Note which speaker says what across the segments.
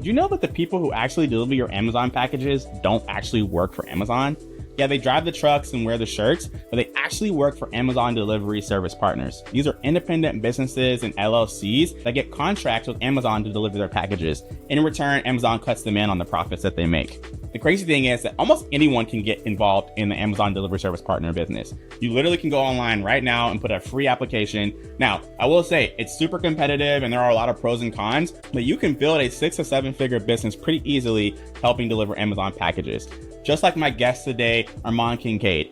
Speaker 1: Did you know that the people who actually deliver your Amazon packages don't actually work for Amazon? Yeah, they drive the trucks and wear the shirts, but they actually work for Amazon Delivery Service Partners. These are independent businesses and LLCs that get contracts with Amazon to deliver their packages. In return, Amazon cuts them in on the profits that they make. The crazy thing is that almost anyone can get involved in the Amazon Delivery Service Partner business. You literally can go online right now and put a free application. Now, I will say it's super competitive and there are a lot of pros and cons, but you can build a 6 or 7 figure business pretty easily helping deliver Amazon packages. Just like my guest today, Armand Kincaid.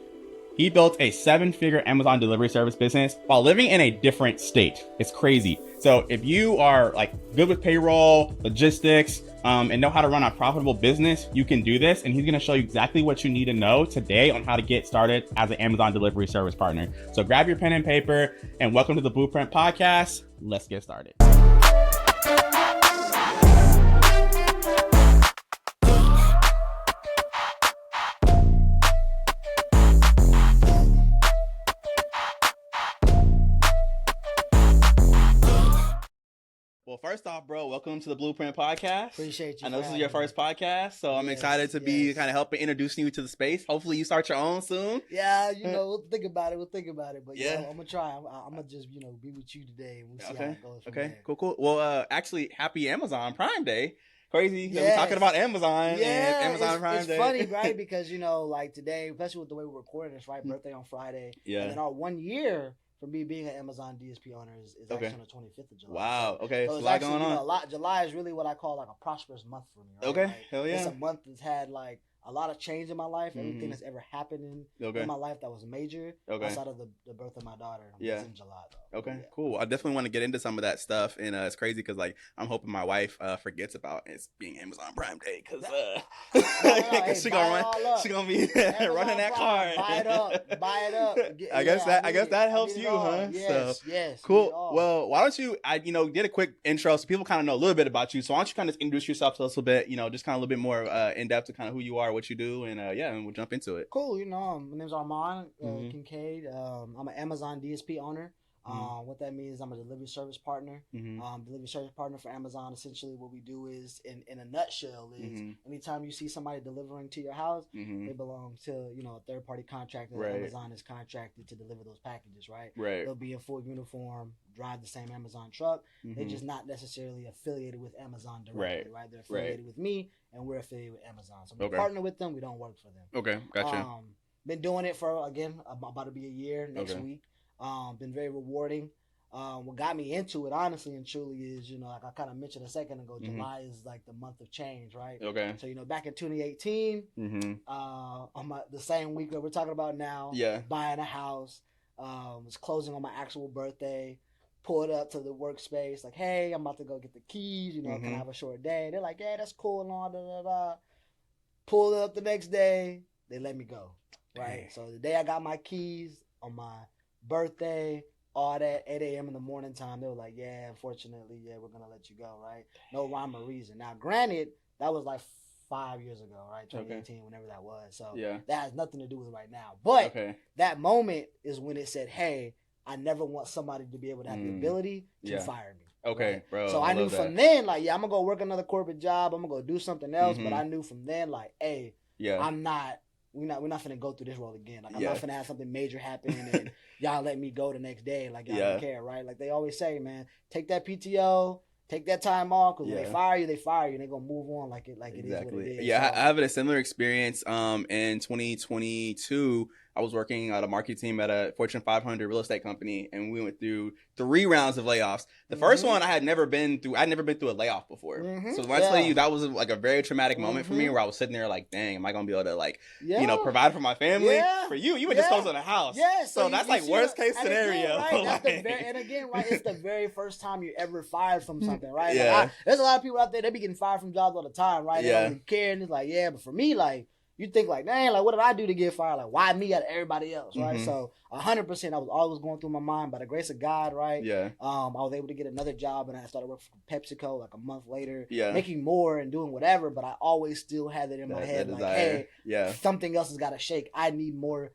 Speaker 1: He built a 7-figure Amazon delivery service business while living in a different state. It's crazy. So if you are like good with payroll, logistics, and know how to run a profitable business, you can do this. And he's going to show you exactly what you need to know today on how to get started as an Amazon delivery service partner. So grab your pen and paper and welcome to the Blueprint Podcast. Let's get started. Well, first off, bro, welcome to the Blueprint Podcast.
Speaker 2: Appreciate you.
Speaker 1: I know this is your first podcast, so I'm excited to be kind of helping introducing you to the space. Hopefully you start your own soon.
Speaker 2: Yeah, we'll think about it. But yeah, I'm going to try. I'm going to just, be with you today and we'll see how it goes from there.
Speaker 1: Cool. Well, actually, happy Amazon Prime Day. Crazy that we're talking about Amazon and Amazon Prime Day.
Speaker 2: It's funny, right? Because, like today, especially with the way we're recording this, right? Birthday on Friday. Yeah. And then our 1 year for me being an Amazon DSP owner is actually on the 25th of July.
Speaker 1: Wow. Okay.
Speaker 2: So
Speaker 1: it's a lot going on.
Speaker 2: July is really what I call like a prosperous month for me. Right?
Speaker 1: Okay.
Speaker 2: Like,
Speaker 1: hell yeah.
Speaker 2: It's a month that's had like a lot of change in my life. Everything that's ever happened in my life that was major outside of the birth of my daughter was in July though.
Speaker 1: Okay. Yeah. Cool. I definitely want to get into some of that stuff, and it's crazy because like I'm hoping my wife forgets about it being Amazon Prime Day because she gonna be running that card.
Speaker 2: Buy it up.
Speaker 1: I guess that helps you, huh?
Speaker 2: Yes.
Speaker 1: Cool. Well, why don't you get a quick intro so people kind of know a little bit about you. So why don't you kind of introduce yourself to us a little bit, just kind of a little bit more in depth to kind of who you are, what you do, and and we'll jump into it.
Speaker 2: Cool. My name's Armand Kincaid. I'm an Amazon DSP owner. What that means, I'm a delivery service partner. Delivery service partner for Amazon. Essentially, what we do is, in a nutshell, is anytime you see somebody delivering to your house, they belong to a third party contractor. Right. Amazon is contracted to deliver those packages. Right. They'll be in full uniform, drive the same Amazon truck. They're just not necessarily affiliated with Amazon directly. Right. They're affiliated with me, and we're affiliated with Amazon. So we partner with them. We don't work for them.
Speaker 1: Okay, gotcha.
Speaker 2: Been doing it for about to be a year next week. Been very rewarding. What got me into it, honestly and truly, is like I kind of mentioned a second ago, July is like the month of change, right?
Speaker 1: Okay.
Speaker 2: So back in 2018, on the same week that we're talking about now, buying a house, was closing on my actual birthday. Pulled up to the workspace, like, hey, I'm about to go get the keys. Can I have a short day? They're like, yeah, that's cool and all. Pulled up the next day, they let me go. Right. So the day I got my keys on my birthday, all that, 8 a.m. in the morning time, they were like, yeah, unfortunately, we're going to let you go, right? No rhyme or reason. Now, granted, that was like 5 years ago, right? 2018, whenever that was. So that has nothing to do with right now. But that moment is when it said, hey, I never want somebody to be able to have the ability to fire me.
Speaker 1: Okay,
Speaker 2: right?
Speaker 1: bro.
Speaker 2: So I knew from then, like, I'm going to go work another corporate job. I'm going to go do something else. But I knew from then, like, hey, we're not finna go through this role again. Like, I'm not finna have something major happen and y'all let me go the next day. Like, y'all don't care, right? Like they always say, man, take that PTO, take that time off, because when they fire you, and they're gonna move on like it is what it is.
Speaker 1: Yeah, so, I have a similar experience. In 2022, I was working at a marketing team at a Fortune 500 real estate company, and we went through 3 rounds of layoffs. The first one I had never been through. I'd never been through a layoff before. So when I tell you that was like a very traumatic moment for me, where I was sitting there like, dang, am I gonna be able to provide for my family? For you were just closing a house. So that's like worst case scenario.
Speaker 2: And again, it's the very first time you're ever fired from something, right? Like there's a lot of people out there, they be getting fired from jobs all the time, right? They don't even care, and it's like, but for me, like, you think like, dang, like, what did I do to get fired? Like, why me out of everybody else, right? So 100%, I was always going through my mind. By the grace of God, right? I was able to get another job, and I started working for PepsiCo like a month later, making more and doing whatever. But I always still had it in my head, like, hey, something else has got to shake. I need more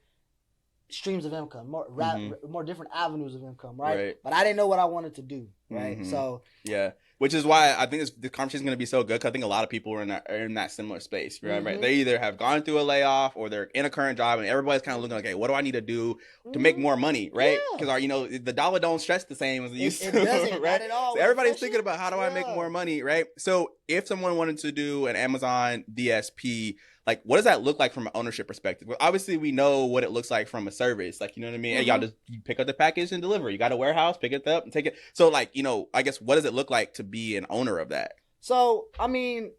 Speaker 2: streams of income, more different avenues of income, right? But I didn't know what I wanted to do. right? So
Speaker 3: yeah. Which is why I think the conversation is going to be so good, because I think a lot of people are in that similar space, right? Right? They either have gone through a layoff or they're in a current job, and everybody's kind of looking like, okay, what do I need to do to make more money, right? Because the dollar don't stretch the same as it used to,
Speaker 2: doesn't,
Speaker 3: right?
Speaker 2: Not at all.
Speaker 3: So everybody's thinking about, how do I make more money, right? So if someone wanted to do an Amazon DSP, like, what does that look like from an ownership perspective? Well, obviously, we know what it looks like from a service. Like, you know what I mean? Hey, y'all just pick up the package and deliver. You got a warehouse, pick it up and take it. So, like, I guess, what does it look like to be an owner of that?
Speaker 2: So, I mean,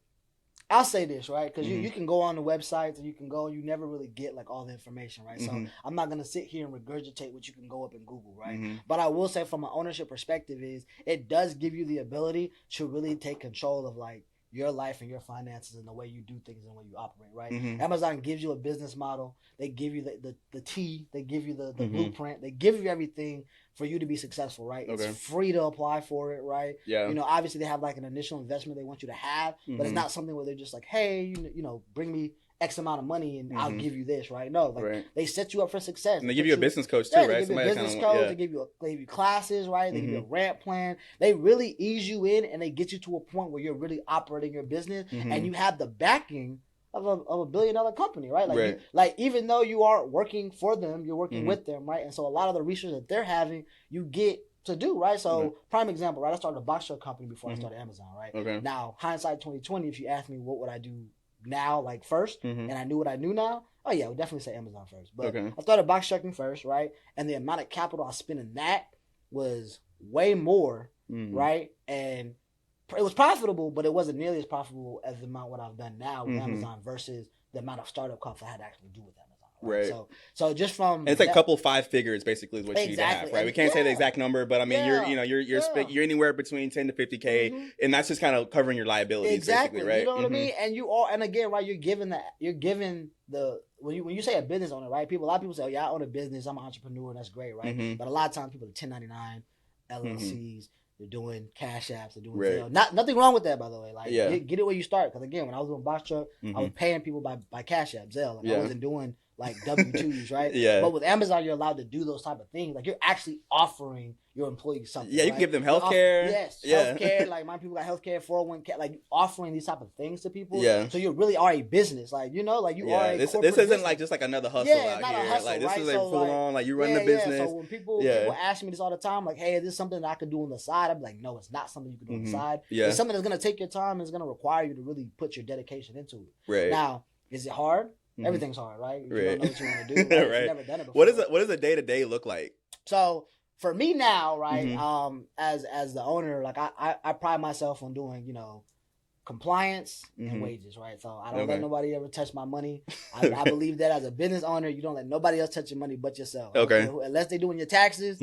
Speaker 2: I'll say this, right? Because you can go on the websites and you never really get, like, all the information, right? So, I'm not going to sit here and regurgitate what you can go up and Google, right? But I will say, from an ownership perspective, it does give you the ability to really take control of, like, your life and your finances and the way you do things and the way you operate, right? Amazon gives you a business model. They give you the T. They give you the blueprint. They give you everything for you to be successful, right? It's free to apply for it, right?
Speaker 3: Yeah.
Speaker 2: Obviously they have like an initial investment they want you to have, but it's not something where they're just like, hey, bring me X amount of money and I'll give you this, right? No, they set you up for success.
Speaker 3: And they give you a business coach too, right?
Speaker 2: They give you a business coach. They give you classes, right? They give you a ramp plan. They really ease you in and they get you to a point where you're really operating your business and you have the backing of a $1 billion company, right? Like even though you aren't working for them, you're working with them, right? And so a lot of the research that they're having, you get to do, right? So prime example, right? I started a box truck company before I started Amazon, right?
Speaker 3: Okay.
Speaker 2: Now, hindsight 2020, if you ask me what would I do now, like first, and I knew what I knew now, oh yeah, I would definitely say Amazon first. But I started box trucking first, right? And the amount of capital I spent in that was way more, right? And it was profitable, but it wasn't nearly as profitable as the amount what I've done now with Amazon versus the amount of startup costs I had to actually do with Amazon. Right. So just from
Speaker 3: it's like a couple 5 figures basically is what you need to have, right? We can't say the exact number, but I mean you're anywhere between 10 to 50K, and that's just kind of covering your liabilities, basically, right?
Speaker 2: You know what I mean? And again, right, you're given the when you say a business owner, right? A lot of people say, oh yeah, I own a business, I'm an entrepreneur, and that's great, right? But a lot of times people are 1099 LLCs. They're doing cash apps. They're doing Zelle. Nothing wrong with that, by the way. Like, get it where you start. Because again, when I was doing box truck, I was paying people by cash app, Zelle. Like, I wasn't doing like W-2s, right? But with Amazon, you're allowed to do those type of things. Like, you're actually offering your employees something.
Speaker 3: Yeah, you can give them healthcare.
Speaker 2: Healthcare. Like, my people got healthcare, 401k. Like, offering these type of things to people. Yeah. So you really are a business. Like, you are a
Speaker 3: this isn't business. Like just like another hustle out
Speaker 2: not
Speaker 3: here.
Speaker 2: A hustle,
Speaker 3: like this
Speaker 2: right?
Speaker 3: is a full on, like, you run the business.
Speaker 2: So when people ask me this all the time, like, hey, is this something that I could do on the side? I'm like, no, it's not something you can do on the side. It's something that's gonna take your time and it's gonna require you to really put your dedication into it. Right. Now, is it hard? Everything's hard, right? You don't know what you want to do. Right? You've never done it before.
Speaker 3: What does a day-to-day look like?
Speaker 2: So for me now, right, as the owner, like I pride myself on doing, compliance and wages, right? So I don't let nobody ever touch my money. I believe that as a business owner, you don't let nobody else touch your money but yourself. Okay. Unless they're doing your taxes,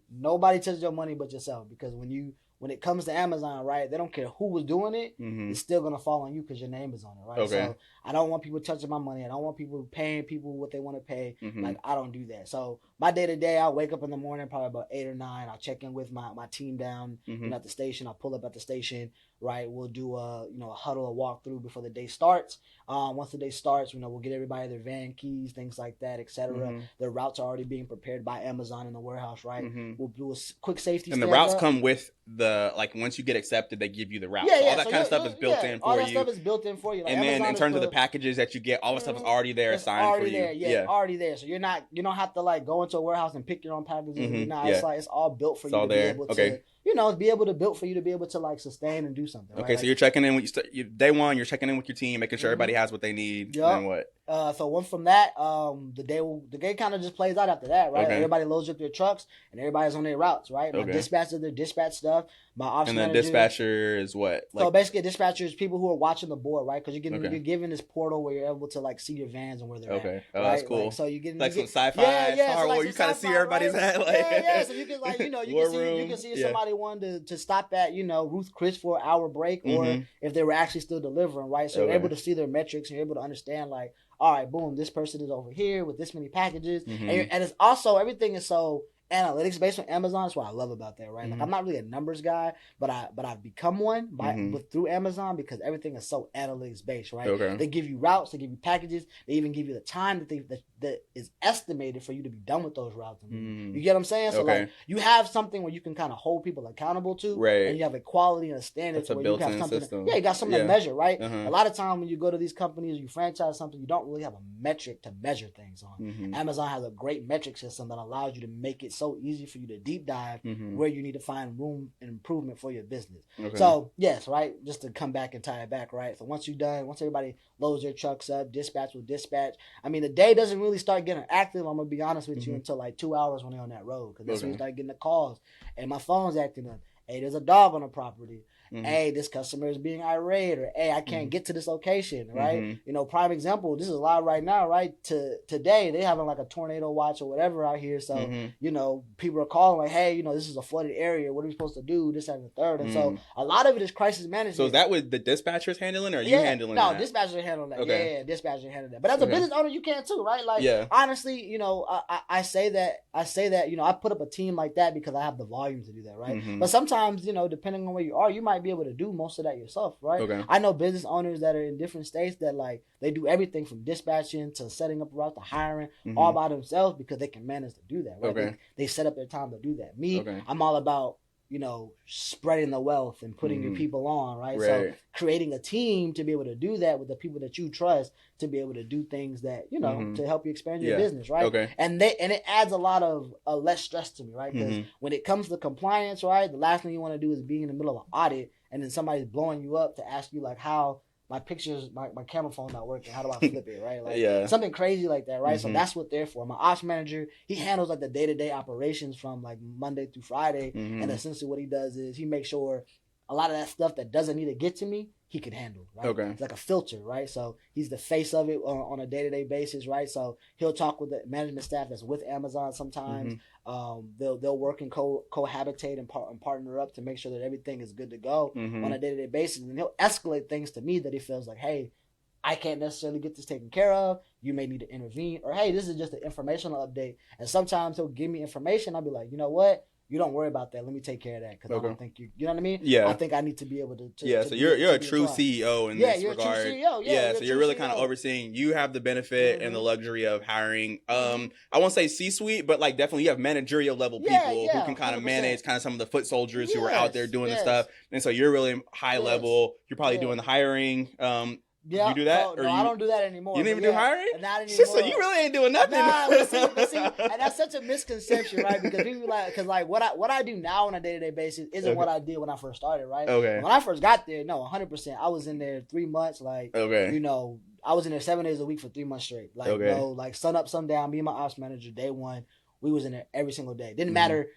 Speaker 2: nobody touches your money but yourself. Because when it comes to Amazon, right, they don't care who was doing it. It's still going to fall on you because your name is on it, right? Okay. So I don't want people touching my money. I don't want people paying people what they want to pay. Like, I don't do that. So my day-to-day, I'll wake up in the morning, probably about 8 or 9. I'll check in with my team down at the station. I'll pull up at the station, right? We'll do a huddle, a walkthrough before the day starts. Once the day starts, we'll get everybody their van keys, things like that, etc. Their routes are already being prepared by Amazon in the warehouse, right? We'll do a quick safety.
Speaker 3: And the routes come with once you get accepted, they give you the route. Yeah, so all that kind of stuff is built in for you.
Speaker 2: All that stuff is built in for you.
Speaker 3: Like, and then in terms of the packages that you get, all the stuff is already there, assigned for you.
Speaker 2: Already there. So you don't have to go into a warehouse and pick your own packages. It's all built for you to be able to. Be able to build for you to be able to sustain and do something.
Speaker 3: Okay, right? So you're checking in with day one. You're checking in with your team, making sure everybody has what they need. Yep. And what?
Speaker 2: So once from that, the day kind of just plays out after that, right? Okay. Everybody loads up their trucks and everybody's on their routes, right? My dispatch does their dispatch stuff. My ops manager.
Speaker 3: And the dispatcher is what?
Speaker 2: So basically, a dispatcher is people who are watching the board, right? Because you're given this portal where you're able to see your vans and where they're at. Okay,
Speaker 3: that's cool.
Speaker 2: So you get
Speaker 3: some sci-fi Star Wars. You kind of see everybody's at.
Speaker 2: So you can you can see if somebody wanted to stop at Ruth Chris for an hour break, or if they were actually still delivering, right? So you're able to see their metrics and you're able to understand all right, boom, this person is over here with this many packages. And it's also, everything is so analytics based on Amazon. That's what I love about that, right? Like I'm not really a numbers guy, but I've become one through Amazon because everything is so analytics based, right?
Speaker 3: Okay.
Speaker 2: They give you routes, they give you packages, they even give you the time that is estimated for you to be done with those routes. You get what I'm saying? So like you have something where you can kind of hold people accountable to,
Speaker 3: right?
Speaker 2: And you have a quality and a standard
Speaker 3: to
Speaker 2: where
Speaker 3: you
Speaker 2: have something.
Speaker 3: System.
Speaker 2: You got something to measure, right?
Speaker 3: Uh-huh.
Speaker 2: A lot of time when you go to these companies, you franchise something, you don't really have a metric to measure things on. Amazon has a great metric system that allows you to make it so easy for you to deep dive where you need to find room and improvement for your business. Okay. So yes, right. Just to come back and tie it back, right? So once everybody loads their trucks up, dispatch will dispatch. I mean, the day doesn't really start getting active. I'm gonna be honest with you until like 2 hours when they're on that road, because that's when you start getting the calls and my phone's acting up. Hey, there's a dog on the property. Hey, this customer is being irate, or hey, I can't get to this location, right? You know, prime example, this is live right now, right? Today, they having like a tornado watch or whatever out here. So, you know, people are calling like, hey, you know, this is a flooded area. What are we supposed to do? This, that, and the third. And so a lot of it is crisis management.
Speaker 3: So is that what the dispatchers handling, or are you handling that?
Speaker 2: No, dispatchers are handling that. Okay. Yeah, dispatchers are handling that. But as a business owner, you can too, right? Like, honestly, you know, I say that, you know, I put up a team like that because I have the volume to do that, right? But sometimes, you know, depending on where you are, you might be able to do most of that yourself, right? Okay. I know business owners that are in different states that like they do everything from dispatching to setting up a route to hiring all by themselves because they can manage to do that, right? Okay. They set up their time to do that. Me, I'm all about, you know, spreading the wealth and putting your people on, right? So creating a team to be able to do that with the people that you trust to be able to do things that, you know, to help you expand your business, right? Okay. And it adds a lot of less stress to me, right? Because when it comes to compliance, right, the last thing you want to do is be in the middle of an audit and then somebody's blowing you up to ask you like how my pictures, my camera phone not working. How do I flip it, right? Like something crazy like that, right? So that's what they're for. My ops manager, he handles like the day-to-day operations from like Monday through Friday. And essentially what he does is he makes sure a lot of that stuff that doesn't need to get to me, he can handle, right? Okay. It's like a filter, right? So he's the face of it on a day-to-day basis, right? So he'll talk with the management staff that's with Amazon sometimes. They'll work and cohabitate and partner up to make sure that everything is good to go on a day-to-day basis. And he'll escalate things to me that he feels like, hey, I can't necessarily get this taken care of. You may need to intervene. Or, hey, this is just an informational update. And sometimes he'll give me information. I'll be like, you know what? You don't worry about that. Let me take care of that because I don't think you know what I mean? Yeah. I think I need to be able to
Speaker 3: so you're a true CEO in this regard.
Speaker 2: A true CEO. Yeah,
Speaker 3: so you're really kind of overseeing. You have the benefit and the luxury of hiring, I won't say C-suite, but like definitely you have managerial level people who can kind of manage kind of some of the foot soldiers who are out there doing the stuff. And so you're really high level. You're probably doing the hiring.
Speaker 2: Yeah,
Speaker 3: you do that?
Speaker 2: No, I don't do that anymore.
Speaker 3: You didn't even do hiring?
Speaker 2: Not anymore.
Speaker 3: So you really ain't doing nothing.
Speaker 2: Nah, but see, and that's such a misconception, right? Because people what I do now on a day-to-day basis isn't what I did when I first started, right? Okay. When I first got there, no, 100%. I was in there 3 months, you know, I was in there 7 days a week for 3 months straight. Like, you know, like sun up, sun down. Me and my ops manager, day one, we was in there every single day. Didn't matter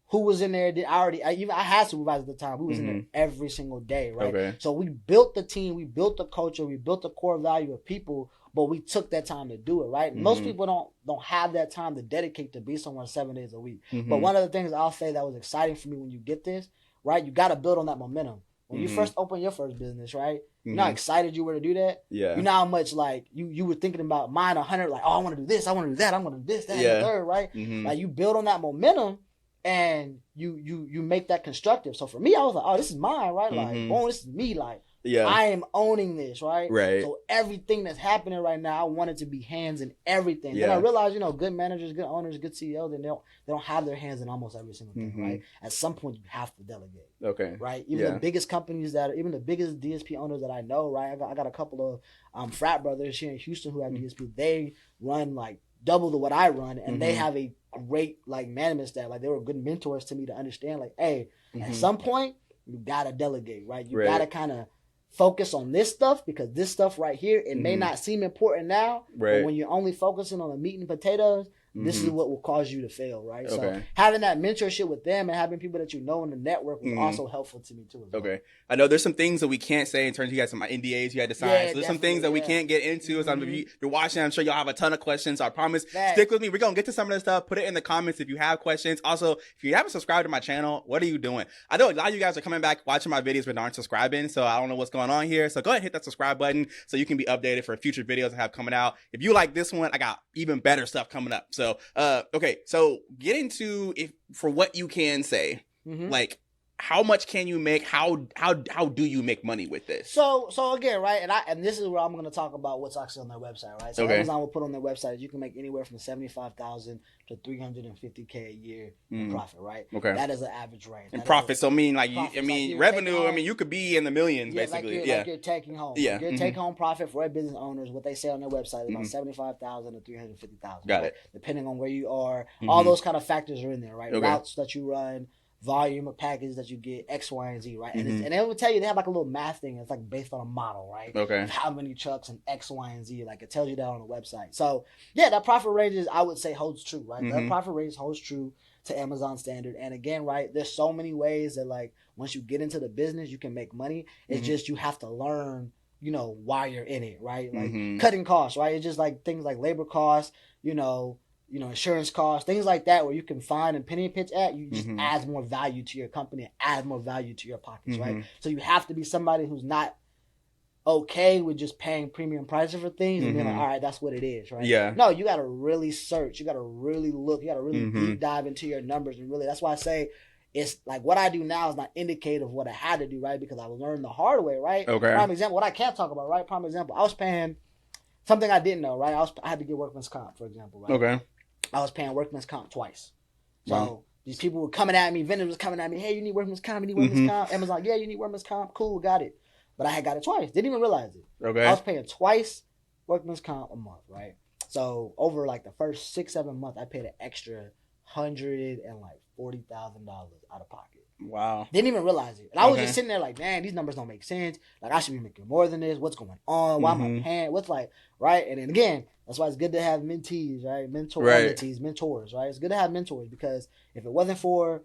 Speaker 2: who was in there. I had supervisors at the time. We was in there every single day, right? Okay. So we built the team, we built the culture, we built the core value of people, but we took that time to do it, right? Most people don't have that time to dedicate to be somewhere 7 days a week. But one of the things I'll say that was exciting for me when you get this, right? You got to build on that momentum. When you first open your first business, right? You know how excited you were to do that? Yeah. You know how much like you were thinking about mine 100, like, oh, I want to do this, I want to do that, I'm going to do this, that, and the third, right? Like you build on that momentum. And you make that constructive. So for me, I was like, oh, this is mine, right? Like, oh, this is me. Like, I am owning this, right? Right. So everything that's happening right now, I want it to be hands in everything. Yeah. Then I realized, you know, good managers, good owners, good CEOs, they don't have their hands in almost every single thing, right? At some point, you have to delegate. Okay. Right. Even the biggest companies even the biggest DSP owners that I know, right? I got a couple of frat brothers here in Houston who have DSP. They run like double to what I run, and they have a great like management staff. Like they were good mentors to me to understand like, hey, at some point you gotta delegate, right? You gotta kind of focus on this stuff because this stuff right here, it may not seem important now, but when you're only focusing on the meat and potatoes, this is what will cause you to fail, right? Okay. So having that mentorship with them and having people that you know in the network was also helpful to me too. As well. Okay. I know there's some things that we can't say in terms of you got some NDAs you had to sign. So there's some things that we can't get into. So if you're watching, I'm sure y'all have a ton of questions. So I promise, stick with me. We're going to get to some of this stuff. Put it in the comments if you have questions. Also, if you haven't subscribed to my channel, what are you doing? I know a lot of you guys are coming back watching my videos but aren't subscribing. So I don't know what's going on here. So go ahead and hit that subscribe button so you can be updated for future videos I have coming out. If you like this one, I got even better stuff coming up. So
Speaker 3: So, okay. So getting to for what you can say, like, how much can you make? How do you make money with this?
Speaker 2: So again, right, and this is where I'm going to talk about what's actually on their website, right? So Amazon will put on their website you can make anywhere from $75,000 to $350K a year in profit, right?
Speaker 3: Okay,
Speaker 2: that is an average range.
Speaker 3: And profit, so I mean, like, revenue. I mean, you could be in the millions, basically.
Speaker 2: Like you're taking home.
Speaker 3: Yeah,
Speaker 2: like your take home profit for business owners. What they say on their website is about $75,000 to $350,000.
Speaker 3: Got it.
Speaker 2: Depending on where you are, all those kind of factors are in there, right?
Speaker 3: Okay.
Speaker 2: Routes that you run, volume of packages that you get, X, Y, and Z, right? And they will tell you, they have like a little math thing. It's like based on a model, right?
Speaker 3: Okay.
Speaker 2: Of how many trucks and X, Y, and Z. Like it tells you that on the website. So yeah, that profit range I would say holds true, right? That profit range holds true to Amazon standard. And again, right, there's so many ways that like once you get into the business, you can make money. It's just you have to learn, why you're in it, right? Like cutting costs, right? It's just like things like labor costs, insurance costs, things like that, where you can find and penny pitch at, you just adds more value to your company, adds more value to your pockets, right? So you have to be somebody who's not okay with just paying premium prices for things and being like, all right, that's what it is, right?
Speaker 3: Yeah.
Speaker 2: No, you got to really search, you got to really look, you got to really deep dive into your numbers, and really, that's why I say it's like what I do now is not indicative of what I had to do, right? Because I learned the hard way, right?
Speaker 3: Okay.
Speaker 2: Prime example, what I can't talk about, right? Prime example, I was paying something I didn't know, right? I had to get workman's comp, for example, right?
Speaker 3: Okay.
Speaker 2: I was paying workman's comp twice. So these people were coming at me, vendors was coming at me, hey, you need workman's comp, you need workman's comp. Amazon, yeah, you need workman's comp. Cool, got it. But I had got it twice. Didn't even realize it. Okay. I was paying twice workman's comp a month, right? So over like the first 6-7 months, I paid an extra $140,000 out of pocket.
Speaker 3: Wow.
Speaker 2: Didn't even realize it. And I was just sitting there like, man, these numbers don't make sense. Like, I should be making more than this. What's going on? Why am I paying? What's like, right? And then again, that's why it's good to have mentees, right? Mentors, right? It's good to have mentors, because if it wasn't for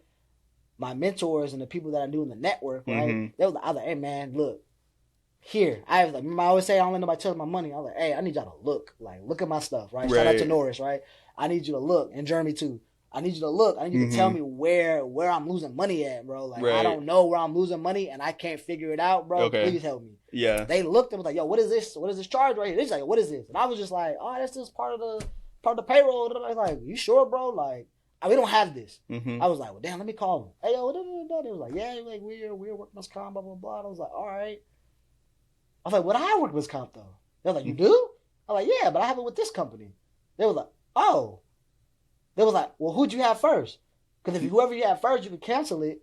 Speaker 2: my mentors and the people that I knew in the network, right? They was like, I was like, hey man, look, here. I was like, remember I always say I don't let nobody touch my money. I was like, hey, I need y'all to look at my stuff, right? Shout out to Norris, right? I need you to look, and Jeremy too. I need you to look. I need you to tell me where I'm losing money at, bro. Like, I don't know where I'm losing money, and I can't figure it out, bro. Okay. Please help me. Yeah. They looked and was like, yo, what is this? What is this charge right here? They're just like, what is this? And I was just like, oh, that's just part of the payroll. And I was like, you sure, bro? Like, we don't have this. I was like, well, damn, let me call them. Hey, yo, they was like, yeah, like we're workman's comp, blah, blah, blah. And I was like, all right. I was like, what I have workman's comp, though? They was like, you do? I was like, yeah, but I have it with this company. They was like, oh. They was like, well, who'd you have first? Because if whoever you have first, you can cancel it.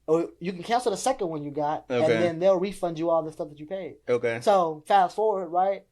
Speaker 2: Or you can cancel the second one you got. And then they'll refund you all the stuff that you paid. Okay. So fast forward, right?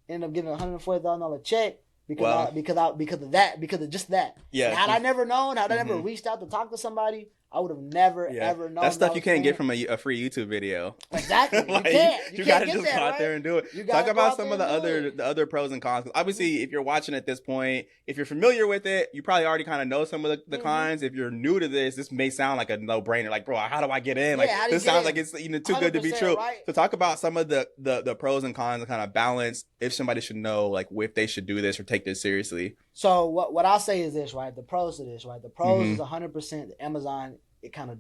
Speaker 2: Ended up getting a $140,000 check because of just that. Yeah. And had I never known, had I never reached out to talk to somebody, I would have never ever known.
Speaker 3: That's stuff you can't get from a free YouTube video.
Speaker 2: Exactly. Like, you can't. You
Speaker 3: gotta
Speaker 2: just
Speaker 3: go out there and do it. Talk about some of the other pros and cons. Obviously, if you're watching at this point, if you're familiar with it, you probably already kind of know some of the cons. If you're new to this may sound like a no-brainer. Like, bro, how do I get in? Like, this sounds like it's too good to be true. Right? So talk about some of the pros and cons and kind of balance if somebody should know, like, if they should do this or take this seriously.
Speaker 2: So what I'll say is this, right? The pros to this, right? The pros is 100% Amazon. They kind of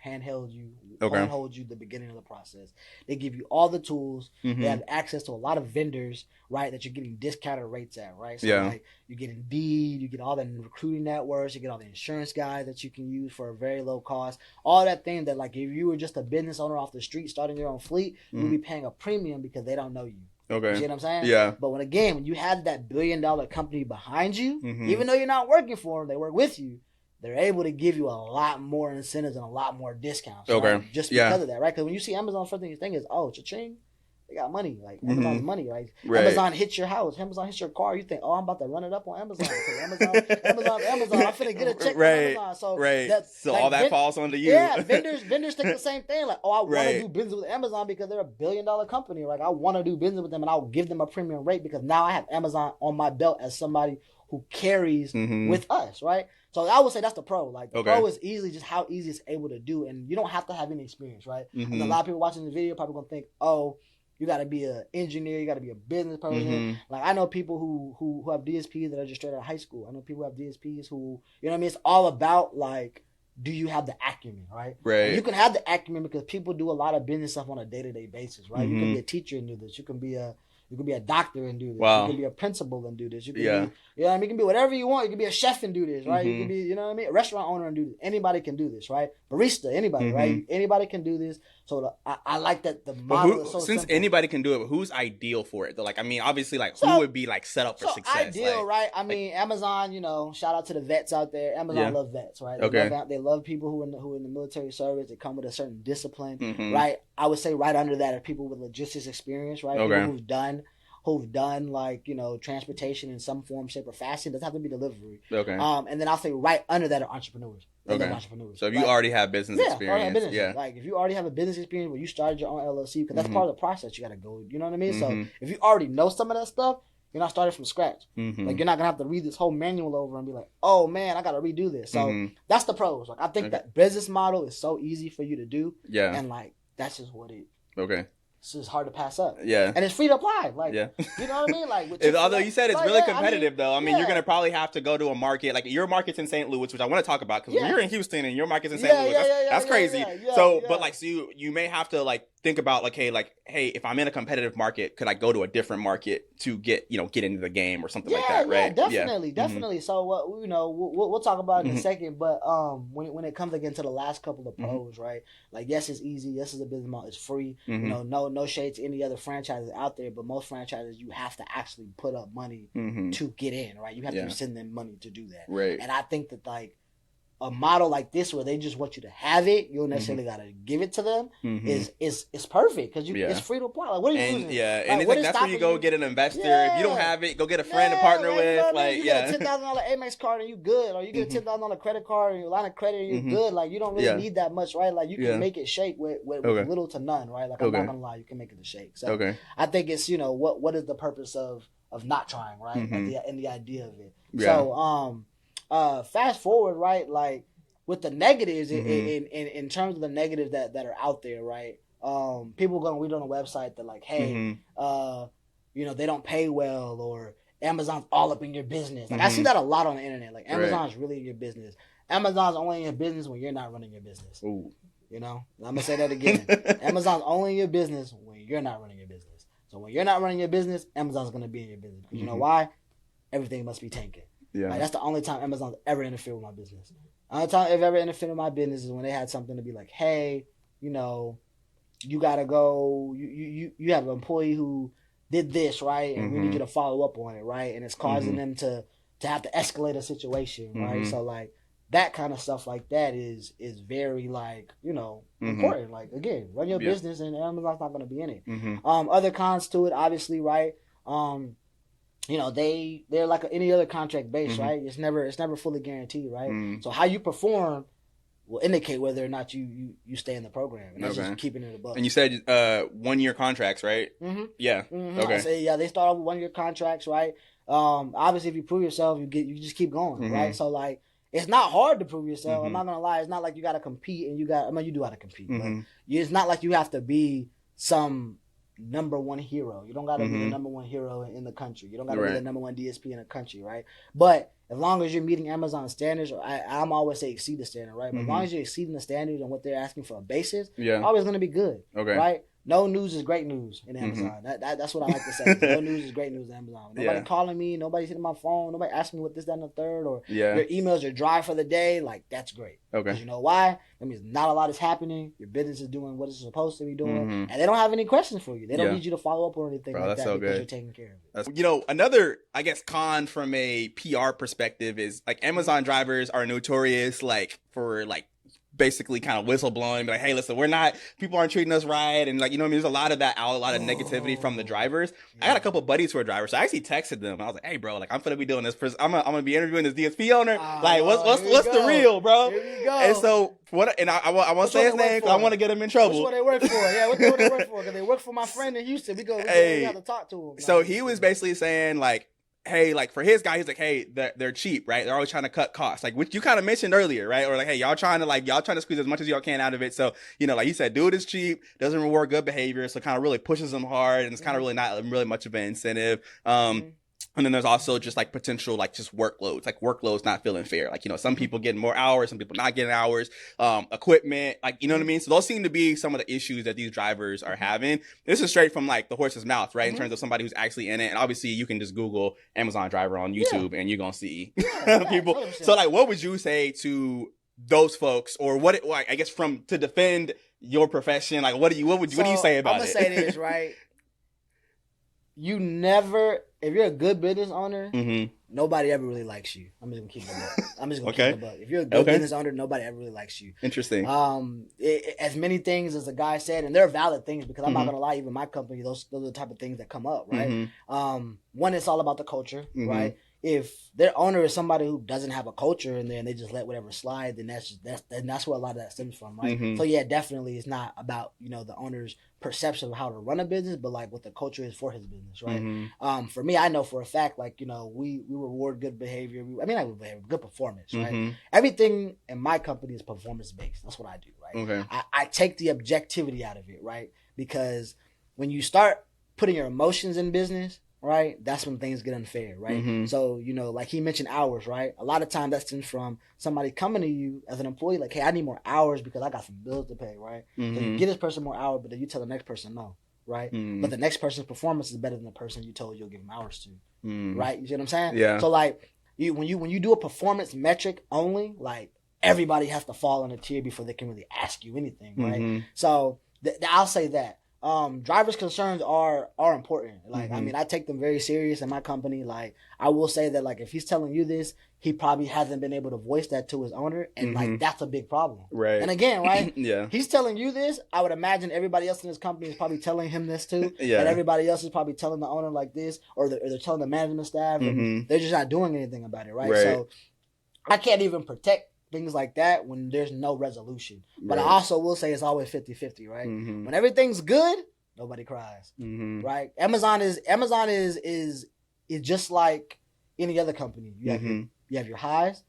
Speaker 2: handheld you, hold you the beginning of the process. They give you all the tools. They have access to a lot of vendors, right? That you're getting discounted rates at, right? So like you get Indeed, you get all the recruiting networks, you get all the insurance guys that you can use for a very low cost. All that thing that, like, if you were just a business owner off the street starting your own fleet, you'd be paying a premium because they don't know you. Okay. You see what I'm saying? Yeah. But when you have that $1 billion company behind you, even though you're not working for them, they work with you. They're able to give you a lot more incentives and a lot more discounts. Okay. Right? Just because of that, right? Because when you see Amazon, first thing you think is, oh, cha-ching, they got money. Like, Amazon's money. Like, Amazon hits your house. Amazon hits your car. You think, oh, I'm about to run it up on Amazon. Because Amazon, I'm finna get a check from Amazon. So
Speaker 3: all that falls onto you.
Speaker 2: Yeah, vendors think the same thing. Like, oh, I want to do business with Amazon because they're $1 billion company. Like, I want to do business with them, and I'll give them a premium rate because now I have Amazon on my belt as somebody who carries with us, right? So I would say that's the pro. Like, the pro is easily just how easy it's able to do, and you don't have to have any experience, right? And a lot of people watching the video probably gonna think, oh, you got to be an engineer, you got to be a business person. Like, I know people who have DSPs that are just straight out of high school. I know people who have DSPs who, you know what I mean? It's all about, like, do you have the acumen, right? Right. And you can have the acumen because people do a lot of business stuff on a day-to-day basis, right? You can be a teacher and do this. You can be a You can be a doctor and do this.
Speaker 3: Wow.
Speaker 2: You can be a principal and do this. You can be, you know what I mean? You can be whatever you want. You can be a chef and do this, right? You can be, you know what I mean? A restaurant owner and do this. Anybody can do this, right? Barista, anybody, right? Anybody can do this. So I like that the model is so
Speaker 3: since
Speaker 2: simple.
Speaker 3: Anybody can do it, who's ideal for it? Like, I mean, obviously, like, who would be like set up for success?
Speaker 2: Ideal,
Speaker 3: like,
Speaker 2: right? I mean, Amazon, you know, shout out to the vets out there. Amazon love vets, right? They love people who are in the military service. They come with a certain discipline, right? I would say right under that are people with logistics experience, right? People who've done like, you know, transportation in some form, shape, or fashion. It doesn't have to be delivery.
Speaker 3: Okay.
Speaker 2: And then I'll say right under that are entrepreneurs.
Speaker 3: So if you already have business experience,
Speaker 2: like if you already have a business experience where you started your own LLC, because that's part of the process you got to go. You know what I mean? So if you already know some of that stuff, you're not starting from scratch. Like you're not gonna have to read this whole manual over and be like, oh man, I got to redo this. So that's the pros. Like I think that business model is so easy for you to do. Yeah. And like that's just what it.
Speaker 3: Okay.
Speaker 2: It's just hard to pass up.
Speaker 3: Yeah.
Speaker 2: And it's free to apply. Like, you know what I mean? Like,
Speaker 3: although you said it's really competitive, though. I mean, you're going to probably have to go to a market. Like, your market's in St. Louis, which I want to talk about because you're in Houston and your market's in St. Louis. That's crazy. But, like, so you may have to, like, think about, like, hey, if I'm in a competitive market, could I go to a different market to get into the game or something like that, right?
Speaker 2: Definitely. So, you know, we'll talk about it in a second. But when it comes again to the last couple of pros, right? Like, yes, it's easy. Yes, it's a business model. It's free. You know, no shade to any other franchises out there, but most franchises you have to actually put up money to get in, right? You have to send them money to do that,
Speaker 3: right?
Speaker 2: And I think that like a model like this where they just want you to have it, you don't necessarily gotta give it to them. Is perfect because it's free to apply. Like, what are you using?
Speaker 3: Yeah, and it's like that's where you go get an investor. If you don't have it, go get a friend to partner with. You
Speaker 2: get a $10,000 Amex card and you good, or you get a $10,000 credit card and your line of credit and you're good. Like you don't really need that much, right? Like you can make it shake with little to none, right? Like I'm not gonna lie, you can make it a shake. So I think it's what is the purpose of not trying, right? And the idea of it. So fast forward, right? Like with the negatives, in terms of the negatives that are out there, right? People are gonna read on a website that like, hey, they don't pay well, or Amazon's all up in your business. Like I see that a lot on the internet. Like Amazon's really in your business. Amazon's only in your business when you're not running your business.
Speaker 3: Ooh.
Speaker 2: You know, I'm gonna say that again. Amazon's only in your business when you're not running your business. So when you're not running your business, Amazon's gonna be in your business. Because you know why? Everything must be tanking. Yeah. Like, that's the only time Amazon's ever interfered with my business. The only time they've ever interfered with my business is when they had something to be like, hey, you gotta go. You have an employee who did this, right? And we need you to follow up on it, right? And it's causing them to have to escalate a situation, right? So like that kind of stuff like that is very like, important. Like again, run your business and Amazon's not gonna be in it. Other cons to it, obviously, right? They're like any other contract base, right? It's never fully guaranteed, right? So how you perform will indicate whether or not you stay in the program, and that's just keeping it above.
Speaker 3: And you said 1-year contracts, right? Yeah. Okay.
Speaker 2: I say they start off with 1-year contracts, right? Obviously, if you prove yourself, you just keep going, right? So like, it's not hard to prove yourself. I'm not gonna lie. It's not like you got to compete, and you do have to compete, but it's not like you have to be some number one hero. You don't got to be the number one hero in the country. You don't got to be the number one DSP in the country, right? But as long as you're meeting Amazon standards, or I'm always say exceed the standard, right? But as long as you're exceeding the standard and what they're asking for a basis, always going to be good, right? No news is great news in Amazon. That's what I like to say. No news is great news in Amazon. Nobody calling me, nobody's hitting my phone, nobody asking me what this, that, and the third, or your emails are dry for the day. Like, that's great. Okay. Because you know why? That means not a lot is happening. Your business is doing what it's supposed to be doing, and they don't have any questions for you. They don't need you to follow up or anything like that because you're taking care of it.
Speaker 3: Another, I guess, con from a PR perspective is like Amazon drivers are notorious for basically kind of whistleblowing, like, hey, listen, people aren't treating us right, and like, there's a lot of that out, a lot of negativity from the drivers. I got a couple buddies who are drivers, so I actually texted them. I was like, hey, bro, like, I'm gonna be doing this. I'm gonna be interviewing this DSP owner. Like, what's the real, bro?
Speaker 2: Here we go.
Speaker 3: And so I won't say his name because I want to get him in trouble.
Speaker 2: Which one they work for? Yeah, what they work for? Because they work for my friend in Houston. We have to talk to him.
Speaker 3: So he was basically saying like, hey, like for his guy, he's like, hey, they're cheap, right? They're always trying to cut costs, like which you kind of mentioned earlier, right? Or like, hey, y'all trying to squeeze as much as y'all can out of it. So, like you said, dude is cheap, doesn't reward good behavior, so kind of really pushes them hard, and it's kind of really not really much of an incentive. And then there's also just like potential, like just workloads, like workloads not feeling fair. Like, you know, some people getting more hours, some people not getting hours, equipment, like, you know what I mean? So those seem to be some of the issues that these drivers are having. This is straight from like the horse's mouth, right? In terms of somebody who's actually in it. And obviously you can just Google Amazon driver on YouTube and you're going to see people. 100%. So like, what would you say to those folks, or what, I guess to defend your profession? Like, what do you say about it?
Speaker 2: I'm going to say this, right? You never, if you're a good business owner, nobody ever really likes you. I'm just gonna keep it up. I'm just gonna keep it up. If you're a good business owner, nobody ever really likes you.
Speaker 3: Interesting.
Speaker 2: As many things as the guy said, and they're valid things, because I'm not gonna lie, even my company, those are the type of things that come up, right? One, it's all about the culture, right? If their owner is somebody who doesn't have a culture in there and they just let whatever slide, then that's where a lot of that stems from, right? So yeah, definitely, it's not about, you know, the owner's perception of how to run a business, but like what the culture is for his business, right? For me, I know for a fact, like, you know, we reward good behavior. Good performance, right? Everything in my company is performance based. That's what I do, right?
Speaker 3: Okay.
Speaker 2: I take the objectivity out of it, right? Because when you start putting your emotions in business, right, that's when things get unfair, right? So, you know, like he mentioned hours, right? A lot of times that stems from somebody coming to you as an employee, like, hey, I need more hours because I got some bills to pay, right? So you get this person more hours, but then you tell the next person no, right? But the next person's performance is better than the person you told you'll give them hours to, right? You see what I'm saying?
Speaker 3: Yeah.
Speaker 2: So like, when you do a performance metric only, like, everybody has to fall in a tier before they can really ask you anything, right? So I'll say that. Drivers' concerns are important. Like, I mean, I take them very serious in my company. Like, I will say that, like, if he's telling you this, he probably hasn't been able to voice that to his owner, and like, that's a big problem.
Speaker 3: Right.
Speaker 2: And again, right?
Speaker 3: Yeah.
Speaker 2: He's telling you this. I would imagine everybody else in his company is probably telling him this too.
Speaker 3: Yeah.
Speaker 2: And everybody else is probably telling the owner like this, or they're telling the management staff, and they're just not doing anything about it, right? So I can't even protect things like that when there's no resolution. But I also will say it's always 50-50, right? When everything's good, nobody cries, right? Amazon is just like any other company. You have your highs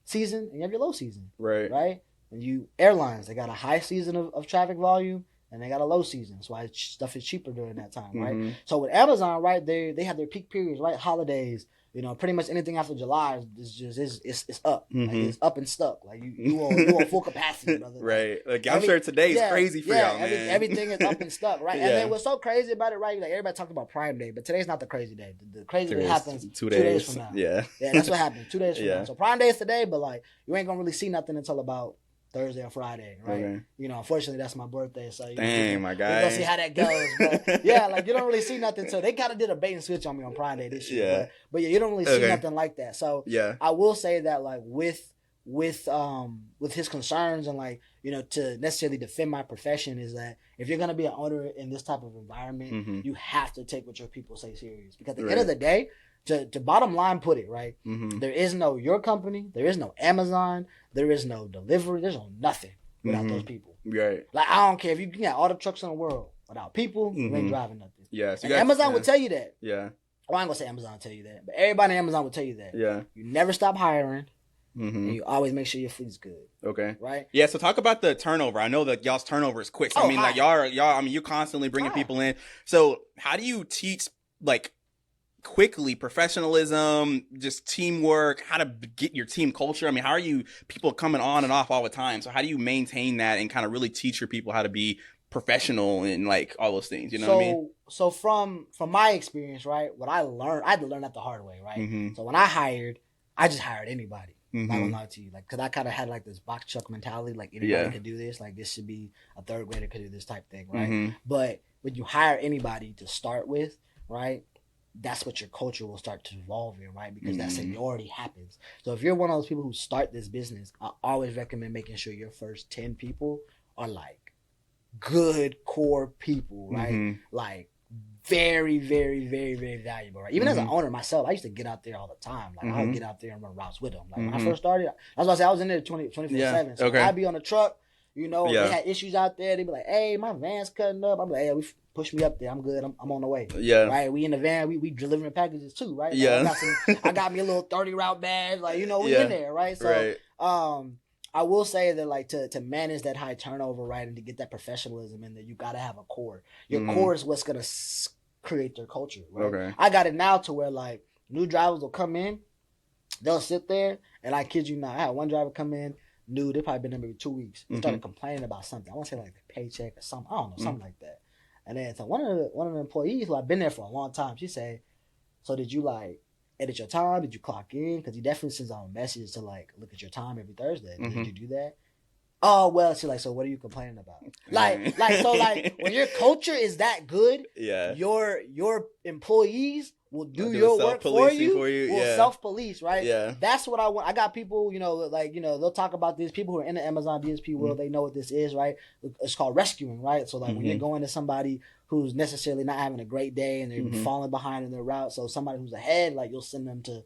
Speaker 2: season and you have your low season, right? When airlines, they got a high season of traffic volume and they got a low season. That's why stuff is cheaper during that time, right? So with Amazon, right, they have their peak periods, right? Holidays. You know, pretty much anything after July is up. Like, it's up and stuck. Like, you on full capacity, brother.
Speaker 3: Right. Like, I'm sure today's crazy for y'all, man.
Speaker 2: Everything is up and stuck, right? And then what's so crazy about it, right? Like, everybody talking about Prime Day, but today's not the crazy day. The crazy day happens 2 days from now.
Speaker 3: Yeah.
Speaker 2: Yeah, that's what happens. 2 days from now. So Prime Day is today, but like, you ain't gonna really see nothing until about Thursday or Friday, right? Okay. You know, unfortunately, that's my birthday, so
Speaker 3: my guy,
Speaker 2: we're gonna see how that goes. But yeah, like, you don't really see nothing. So they kind of did a bait and switch on me on Prime Day this year. But yeah, you don't really see nothing like that. So yeah, I will say that, like, with his concerns and, like, you know, to necessarily defend my profession, is that if you're gonna be an owner in this type of environment, you have to take what your people say serious. Because at the end of the day, to bottom line put it, right? There is no your company, there is no Amazon, there is no delivery, there's no nothing without those people. Right. Like, I don't care if you can get all the trucks in the world, without people, you ain't driving nothing. Yeah. So and Amazon would tell you that. Yeah. Well, I ain't gonna say Amazon will tell you that, but everybody in Amazon will tell you that. Yeah. You never stop hiring. And you always make sure your fleet's good. Okay. Right?
Speaker 3: Yeah, so talk about the turnover. I know that y'all's turnover is quick. So, I mean, like, y'all, I mean, you're constantly bringing people in. So how do you teach, like, quickly professionalism, just teamwork, how to get your team culture? I mean, how are you people coming on and off all the time? So how do you maintain that and kind of really teach your people how to be professional and, like, all those things? You know what I mean?
Speaker 2: So from my experience, right, what I learned, I had to learn that the hard way, right? So when I just hired anybody. Not gonna lie to you, like, because I kind of had, like, this box truck mentality, like, anybody could do this, like, this should be a third grader could do this type thing, right? But when you hire anybody to start with, right, that's what your culture will start to evolve in, right? Because that seniority happens. So if you're one of those people who start this business, I always recommend making sure your first 10 people are, like, good core people, right? Like, very, very, very, very valuable, right? Even as an owner myself, I used to get out there all the time. Like, I would get out there and run routes with them. Like, when I first started, that's why I said I was in there 24/7. So I'd be on the truck, you know, they had issues out there. They'd be like, hey, my van's cutting up. I'm like, hey, push me up there. I'm good. I'm on the way. Yeah. Right? We in the van. We delivering packages too, right? Like, I got me a little 30 route badge. Like, you know, we in there, right? So, I will say that, like, to manage that high turnover, right, and to get that professionalism in there, you got to have a core. Your core is what's going to create their culture, right? Okay. I got it now to where, like, New drivers will come in, they'll sit there, and I kid you not, I had one driver come in, new, they probably been there maybe 2 weeks. They started complaining about something. I want to say like the paycheck or something. I don't know, something like that. And then so one of the employees who I've been there for a long time, she said, so did you like edit your time? Did you clock in? Because he definitely sends out a message to like look at your time every Thursday. Did you do that? Oh well, she's like, so what are you complaining about? Like when your culture is that good, your employees will do your work for you. Will self-police, right?
Speaker 3: Yeah.
Speaker 2: That's what I want. I got people, they'll talk about this. People who are in the Amazon DSP world, they know what this is, right? It's called rescuing, right? So like when you're going to somebody who's necessarily not having a great day and they're falling behind in their route, so somebody who's ahead, like you'll send them to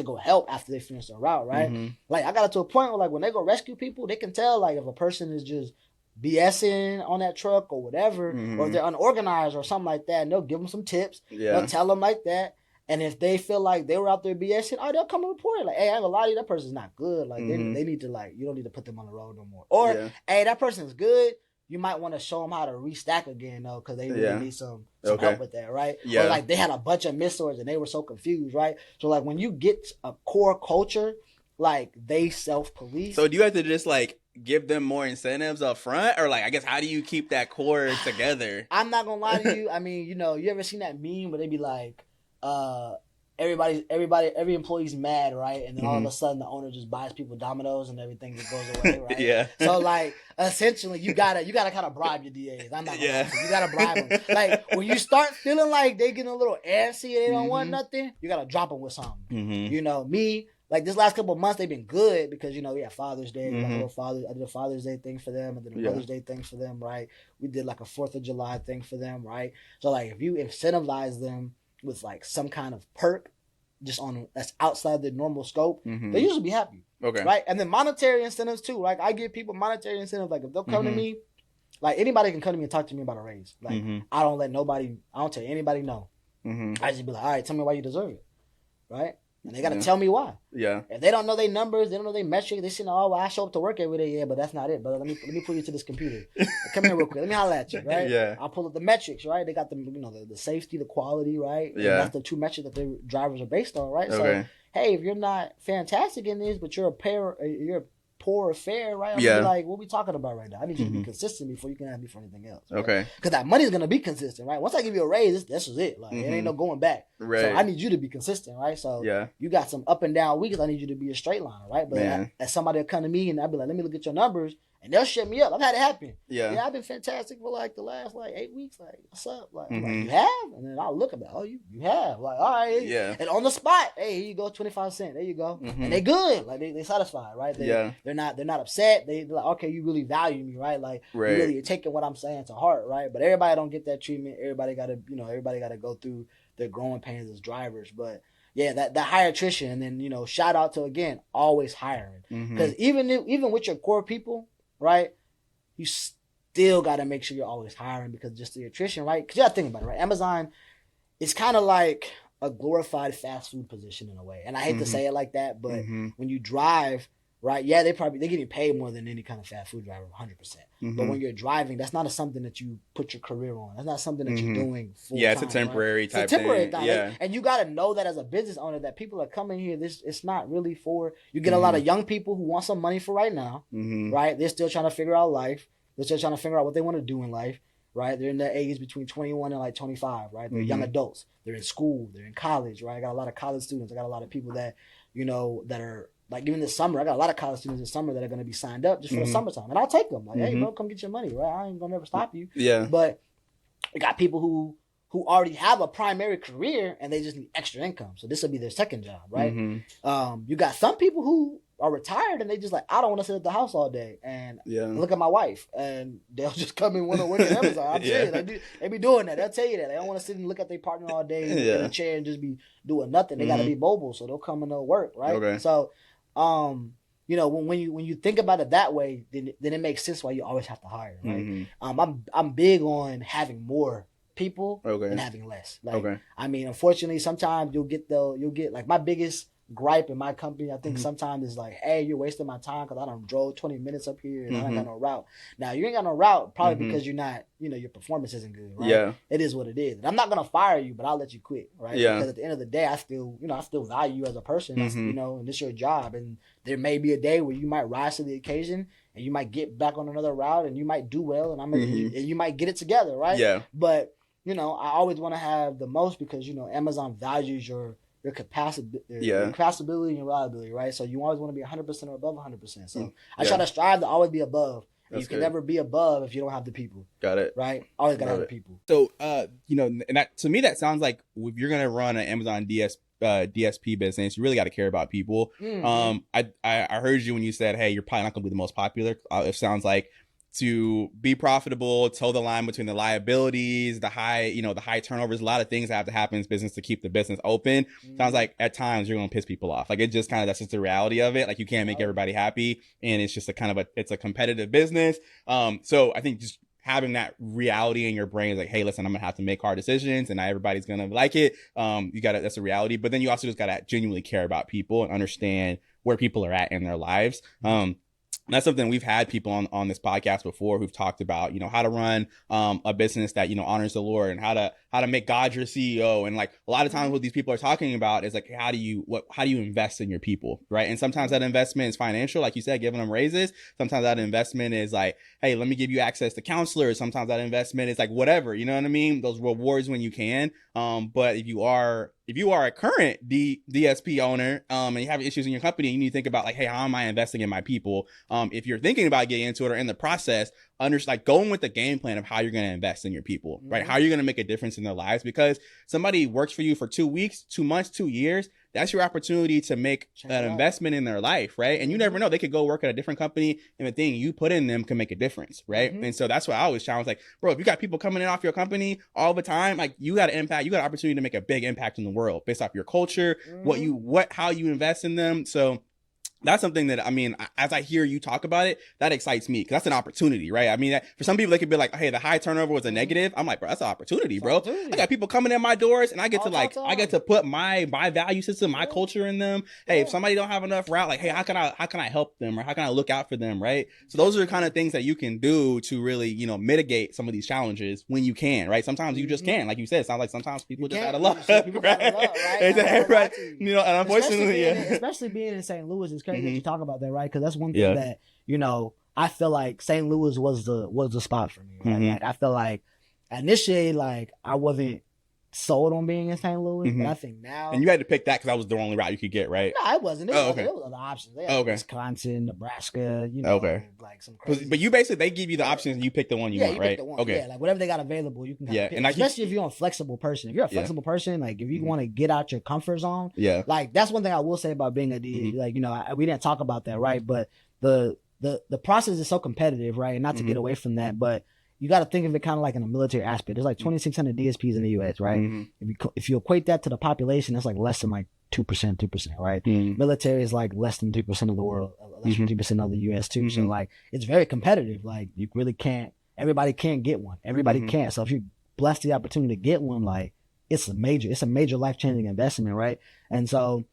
Speaker 2: go help after they finish their route, right? Like I got it to a point where like when they go rescue people, they can tell like if a person is just BSing on that truck or whatever, or if they're unorganized or something like that, and they'll give them some tips. They'll tell them like that. And if they feel like they were out there BSing, they'll come and report it. Like, hey, I have a lot of you, that person's not good. Like they need to like, you don't need to put them on the road no more. Or, hey, that person's good. You might want to show them how to restack again though, because they really need some help with that, right? Or like they had a bunch of missorts and they were so confused, right? So like when you get a core culture, like they self-police.
Speaker 3: So do you have to just like give them more incentives up front, or like I guess how do you keep that core together?
Speaker 2: I'm not gonna lie to you. I mean, you ever seen that meme where they be like, every employee's mad, right? And then all of a sudden the owner just buys people Dominoes and everything just goes away, right? So like essentially you gotta kind of bribe your DAs. I'm not gonna lie to you. You gotta bribe them. Like when you start feeling like they getting a little antsy and they don't want nothing, you gotta drop them with something. Me, like this last couple of months they've been good because we had Father's Day, I did a Father's Day thing for them, I did a Mother's Day thing for them, right? We did like a 4th of July thing for them, right? So like if you incentivize them with like some kind of perk just on that's outside the normal scope, they usually be happy. Okay. Right? And then monetary incentives too. Like I give people monetary incentives. Like if they'll come to me, like anybody can come to me and talk to me about a raise. Like I don't tell anybody no. I just be like, all right, tell me why you deserve it. Right? And they got to tell me why. Yeah. If they don't know their numbers, they don't know their metrics, they say, oh, well, I show up to work every day. Yeah, but that's not it. But let me pull you to this computer. Come here real quick. Let me holler at you, right? Yeah. I'll pull up the metrics, right? They got the safety, the quality, right? Yeah. And that's the 2 metrics that their drivers are based on, right? Okay. So, hey, if you're not fantastic in this, but you're a poor or fair, right? I'm gonna be like, what are we talking about right now? I need you to be consistent before you can ask me for anything else. Right? Okay. Because that money's gonna be consistent, right? Once I give you a raise, this is it. Like it ain't no going back. Right. So I need you to be consistent, right? So you got some up and down weeks. I need you to be a straight line, right? But as somebody will come to me and I'll be like, let me look at your numbers. And they'll shut me up. I've had it happen. Yeah, I've been fantastic for like the last 8 weeks. Like, what's up? Like, you have? And then I'll look at it. Oh, you have? Like, all right. Yeah. And on the spot, hey, here you go, 25 cents. There you go. And they good. Like they satisfied, right? They're not upset. They're like, okay, you really value me, right? Like you're taking what I'm saying to heart, right? But everybody don't get that treatment. Everybody gotta go through their growing pains as drivers. But yeah, that high attrition, and then shout out to again always hiring, because even with your core people, right, you still got to make sure you're always hiring because just the attrition, right? Because you got to think about it, right? Amazon, it's kind of like a glorified fast food position in a way, and I hate to say it like that, but when you drive, right? Yeah, they're getting paid more than any kind of fast food driver, 100%. But when you're driving, that's not something that you put your career on. That's not something that you're doing full time.
Speaker 3: Yeah, it's a temporary type thing.
Speaker 2: Yeah. And you got to know that as a business owner that people are coming here. It's not really for, you get a lot of young people who want some money for right now, right? They're still trying to figure out life. They're still trying to figure out what they want to do in life, right? They're in the age between 21 and 25, right? They're young adults. They're in school. They're in college, right? I got a lot of college students. I got a lot of people that, that are, like even this summer, I got a lot of college students this summer that are going to be signed up just for the summertime. And I'll take them. Like, hey, bro, come get your money, right? I ain't going to never stop you. Yeah. But we got people who already have a primary career and they just need extra income. So this will be their second job, right? You got some people who are retired and they just like, I don't want to sit at the house all day and look at my wife. And they'll just come and want to work at Amazon. I'm serious. They be doing that. They'll tell you that. They don't want to sit and look at their partner all day in a chair and just be doing nothing. They got to be mobile. So they'll come and they'll work, right? Okay. So, when you think about it that way, then it makes sense why you always have to hire, right? I'm big on having more people and having less. Like, I mean, unfortunately, sometimes you'll get like my biggest gripe in my company, I think sometimes is like, hey, you're wasting my time because I done drove 20 minutes up here and I ain't got no route. Now, you ain't got no route probably because you're not, your performance isn't good, right? Yeah. It is what it is. And I'm not going to fire you, but I'll let you quit, right? Yeah. Because at the end of the day, I still value you as a person, and this is your job. And there may be a day where you might rise to the occasion and you might get back on another route and you might do well and you might get it together, right? Yeah. But, I always want to have the most because, Amazon values your capacity, your capacity and reliability, right? So you always want to be 100% or above 100%. So I try to strive to always be above. You can never be above if you don't have the people. Got it. Right? Always got to have the people.
Speaker 3: So, and that, to me, that sounds like if you're going to run an Amazon DSP business, you really got to care about people. I heard you when you said, hey, you're probably not going to be the most popular. It sounds like to be profitable, toe the line between the liabilities, the high turnovers, a lot of things that have to happen in business to keep the business open. Sounds like at times you're going to piss people off. Like that's just the reality of it. Like you can't make everybody happy, and it's just it's a competitive business. So I think just having that reality in your brain is like, hey, listen, I'm gonna have to make hard decisions and not everybody's gonna like it. That's a reality. But then you also just gotta genuinely care about people and understand where people are at in their lives. That's something we've had people on this podcast before who've talked about, how to run a business that, honors the Lord, and how to make God your CEO. And like a lot of times what these people are talking about is like, how do you invest in your people, right? And sometimes that investment is financial, like you said, giving them raises. Sometimes that investment is like, hey, let me give you access to counselors. Sometimes that investment is like whatever, you know what I mean? Those rewards when you can. But if you are a current DSP owner and you have issues in your company, you need to think about like, hey, how am I investing in my people? If you're thinking about getting into it or in the process, going with the game plan of how you're going to invest in your people, right? How you're going to make a difference in their lives, because somebody works for you for 2 weeks, 2 months, 2 years. That's your opportunity to make an investment in their life, right? And you never know, they could go work at a different company and the thing you put in them can make a difference, right? And so that's why I always challenge, like, bro, if you got people coming in off your company all the time, like you got an opportunity to make a big impact in the world based off your culture, how you invest in them. So that's something that, as I hear you talk about it, that excites me because that's an opportunity, right? For some people, they could be like, hey, the high turnover was a negative. I'm like, bro, that's an opportunity, bro. I got people coming in my doors and I get to put my value system, my culture in them. Hey, if somebody don't have enough route, like, hey, how can I help them, or how can I look out for them, right? So those are the kind of things that you can do to really, mitigate some of these challenges when you can, right? Sometimes you just can't. Like you said, it sounds like sometimes people just out of luck, right?
Speaker 2: Right.
Speaker 3: And unfortunately,
Speaker 2: especially being in St. Louis is crazy that you talk about that, right? Because that's one thing that I feel like St. Louis was the spot for me. Right? Like, I feel like initially, like I wasn't sold on being in St. Louis, but I think now.
Speaker 3: And you had to pick that because that was the only route you could get, right?
Speaker 2: No, it wasn't. There was other options. They had Wisconsin, Nebraska, like some crazy.
Speaker 3: But you basically, they give you the options and you pick the one you want, right?
Speaker 2: Pick the one. Okay. Yeah, like whatever they got available, you can pick. And especially if you're a flexible person. If you're a flexible person, like if you want to get out your comfort zone, like that's one thing I will say about being a D. Like, we didn't talk about that, right? But the process is so competitive, right? And not to get away from that, but you got to think of it kind of like in a military aspect. There's like 2,600 DSPs in the U.S., right? If you equate that to the population, that's like less than like 2%, right? Military is like less than 2% of the world, less than 2% of the U.S. too. So like, it's very competitive. Like you really can't, everybody can't get one. Everybody can't. So if you bless the opportunity to get one, like it's a major life-changing investment, right? And so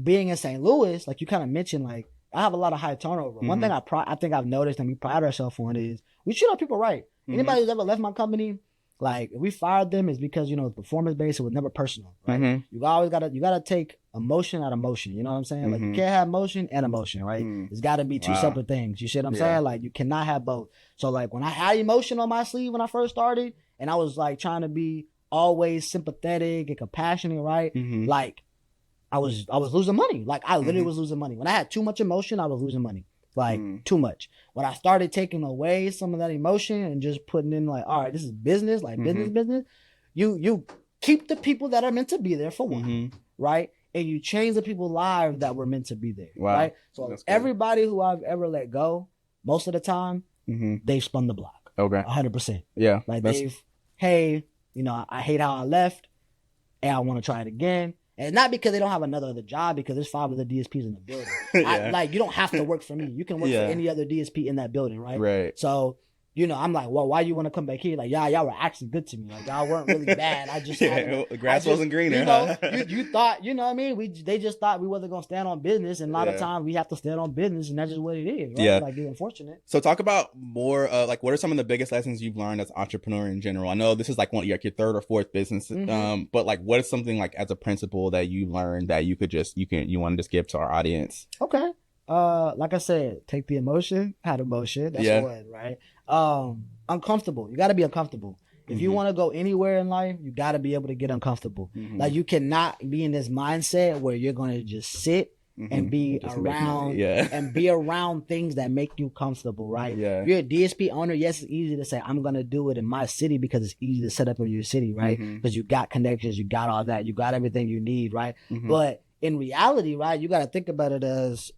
Speaker 2: being in St. Louis, like you kind of mentioned, like I have a lot of high turnover. One thing I think I've noticed and we pride ourselves on is we treat our people right. Anybody who's ever left my company, like if we fired them, it's because it's performance based. It was never personal, right? You always gotta take emotion out of motion. You know what I'm saying? Like you can't have motion and emotion, right? It's got to be two separate things. You see what I'm saying? Like you cannot have both. So like when I had emotion on my sleeve when I first started, and I was like trying to be always sympathetic and compassionate, right? Like I was losing money. Like I literally was losing money. When I had too much emotion, I was losing money. Like too much. When I started taking away some of that emotion and just putting in like, all right, this is business, like business. You keep the people that are meant to be there for one, right? And you change the people's lives that were meant to be there, right? So everybody who I've ever let go, most of the time, they've spun the block. Okay. 100%. Yeah. Like hey, I hate how I left and I want to try it again. And not because they don't have another job, because there's 5 other DSPs in the building. You don't have to work for me. You can work for any other DSP in that building, right? Right. So, I'm like, well, why you want to come back here? Like, y'all were actually good to me. Like, y'all weren't really bad. I just
Speaker 3: the grass wasn't greener.
Speaker 2: You thought, what I mean? They just thought we wasn't gonna stand on business, and a lot of times we have to stand on business, and that's just what it is. Right?
Speaker 3: Yeah,
Speaker 2: like it's unfortunate.
Speaker 3: So talk about more. Like, what are some of the biggest lessons you've learned as an entrepreneur in general? I know this is like your third or fourth business, but like, what is something like as a principle that you learned that you want to just give to our audience?
Speaker 2: Okay. Like I said, take the emotion, have emotion. That's one, right? Uncomfortable. You got to be uncomfortable. If you want to go anywhere in life, you got to be able to get uncomfortable. Like, you cannot be in this mindset where you're going to just sit and be around and be around things that make you comfortable, right?
Speaker 3: Yeah.
Speaker 2: If you're a DSP owner, yes, it's easy to say, I'm going to do it in my city because it's easy to set up in your city, right? Because you got connections, you got all that, you got everything you need, right? But in reality, right, you got to think about it as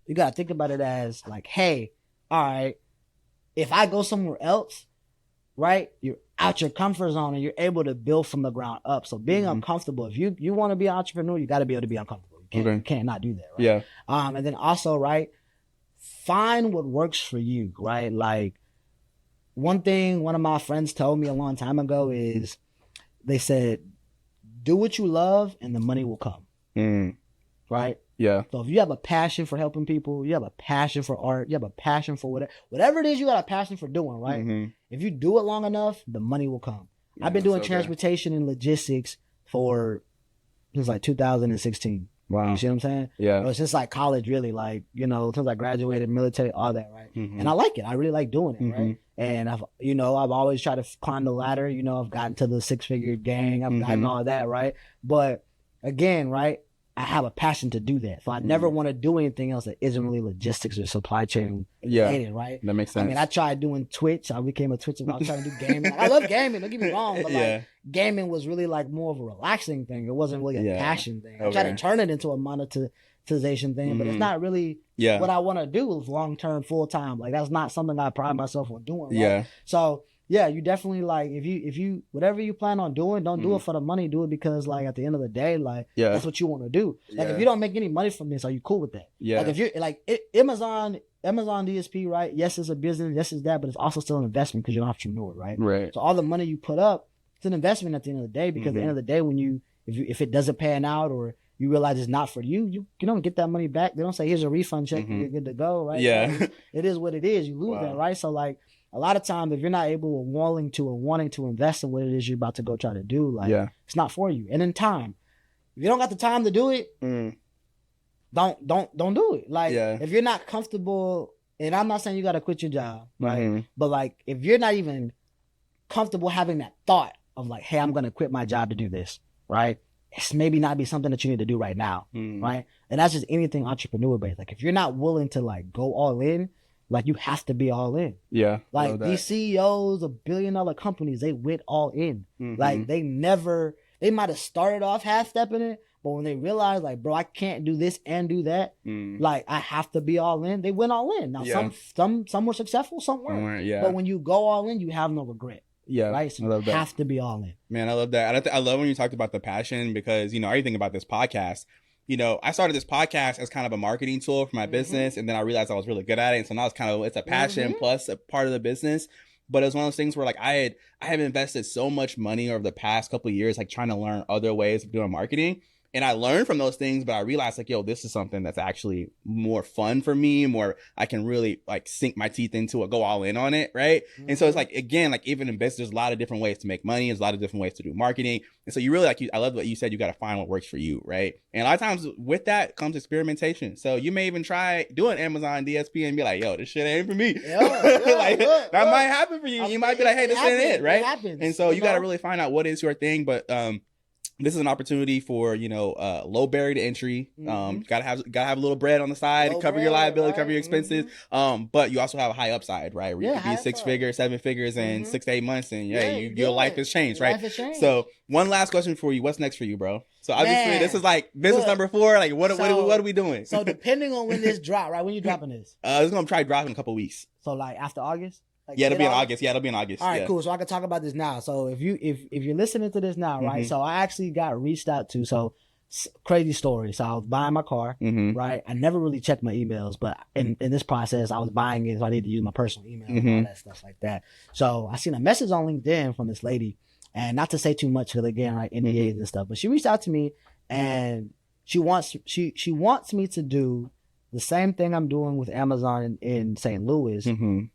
Speaker 2: like, hey, all right, if I go somewhere else, right, you're out your comfort zone and you're able to build from the ground up. So being uncomfortable, if you want to be an entrepreneur, you got to be able to be uncomfortable. You can't not do that, right?
Speaker 3: Yeah.
Speaker 2: And then also, right, find what works for you, right? Like, one thing one of my friends told me a long time ago is, they said, do what you love and the money will come. Right?
Speaker 3: Yeah.
Speaker 2: So if you have a passion for helping people, you have a passion for art, you have a passion for whatever it is you got a passion for doing, right? If you do it long enough, the money will come. Yeah, I've been doing transportation and logistics since like 2016.
Speaker 3: Wow.
Speaker 2: You see what I'm saying?
Speaker 3: Yeah.
Speaker 2: Since like college, really, like, since I graduated, military, all that, right? And I like it. I really like doing it, right? And I've always tried to climb the ladder. I've gotten to the 6-figure gang. I've gotten all that, right? But again, right, I have a passion to do that. So I never want to do anything else that isn't really logistics or supply chain related, right?
Speaker 3: That makes sense.
Speaker 2: I mean, I tried doing Twitch. I became a Twitcher. I was trying to do gaming. Like, I love gaming. Don't get me wrong. But like, gaming was really like more of a relaxing thing. It wasn't really a passion thing. I tried to turn it into a monetization thing, but it's not really what I want to do with long-term, full-time. Like, that's not something I pride myself on doing. Right?
Speaker 3: Yeah.
Speaker 2: So, yeah, you definitely, like, if you whatever you plan on doing, don't do it for the money. Do it because, like, at the end of the day, like, that's what you want to do. Like, if you don't make any money from this, are you cool with that?
Speaker 3: Yeah.
Speaker 2: Like, if you're like Amazon DSP, right? Yes, it's a business. Yes, it's that, but it's also still an investment because you're an entrepreneur, right?
Speaker 3: Right.
Speaker 2: So all the money you put up, it's an investment at the end of the day, because at the end of the day, when if it doesn't pan out or you realize it's not for you, you don't get that money back. They don't say, here's a refund check, you're good to go, right?
Speaker 3: Yeah.
Speaker 2: So it is what it is. You lose that, right? So, like, a lot of times, if you're not able or wanting to invest in what it is you're about to go try to do, like, it's not for you. And in time, if you don't got the time to do it, don't do it. Like, if you're not comfortable, and I'm not saying you got to quit your job, right? But like, if you're not even comfortable having that thought of like, hey, I'm going to quit my job to do this, right? It's maybe not be something that you need to do right now, right? And that's just anything entrepreneur based. Like, if you're not willing to like go all in, like, you have to be all in.
Speaker 3: Yeah.
Speaker 2: Like, these CEOs of billion-dollar companies, they went all in. Like, they might have started off half-stepping it, but when they realized, like, bro, I can't do this and do that, like, I have to be all in, they went all in. Now, some were successful, some weren't.
Speaker 3: Yeah.
Speaker 2: But when you go all in, you have no regret.
Speaker 3: Yeah.
Speaker 2: Right? So you have to be all in.
Speaker 3: Man, I love that. I love when you talked about the passion, because, everything about this podcast, I started this podcast as kind of a marketing tool for my business, and then I realized I was really good at it. And so now it's a passion plus a part of the business. But it was one of those things where, like, I have invested so much money over the past couple of years, like, trying to learn other ways of doing marketing. And I learned from those things, but I realized, like, yo, this is something that's actually more fun for me, more I can really, like, sink my teeth into it, go all in on it, right? And so it's like, again, like, even in business, there's a lot of different ways to make money. There's a lot of different ways to do marketing. And so you really, like, I love what you said, you got to find what works for you, right? And a lot of times with that comes experimentation. So you may even try doing Amazon DSP and be like, yo, this shit ain't for me. That might happen for you. You might be like, hey, this ain't it, right? And so you got to really find out what is your thing. But this is an opportunity for, low barrier to entry. Gotta have a little bread on the side, cover your liability, cover your expenses. But you also have a high upside, right? Where you can be 6 figures, 7 figures in 6 to 8 months, and your life has changed, right? So one last question for you: what's next for you, bro? So obviously this is like business number 4. Like, what are we doing?
Speaker 2: So depending on when this drop, right? When you dropping this?
Speaker 3: It's gonna try dropping in a couple weeks.
Speaker 2: So like after August. Like,
Speaker 3: it'll be in August. Yeah, it'll be in August.
Speaker 2: All right, cool. So I can talk about this now. So if you're listening to this now, right? So I actually got reached out to. So crazy story. So I was buying my car, right? I never really checked my emails, but in this process, I was buying it, so I need to use my personal email and all that stuff like that. So I seen a message on LinkedIn from this lady, and not to say too much, because again, like NDAs and stuff, but she reached out to me, and she wants me to do the same thing I'm doing with Amazon in St. Louis,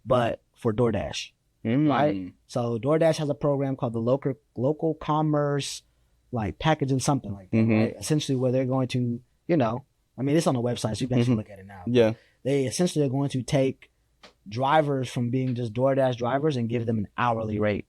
Speaker 2: but for DoorDash, right? So DoorDash has a program called the local commerce, like packaging, something like that, right? Essentially where they're going to, you know, I mean, it's on the website, so you guys can look at it now.
Speaker 3: Yeah.
Speaker 2: They essentially are going to take drivers from being just DoorDash drivers and give them an hourly rate.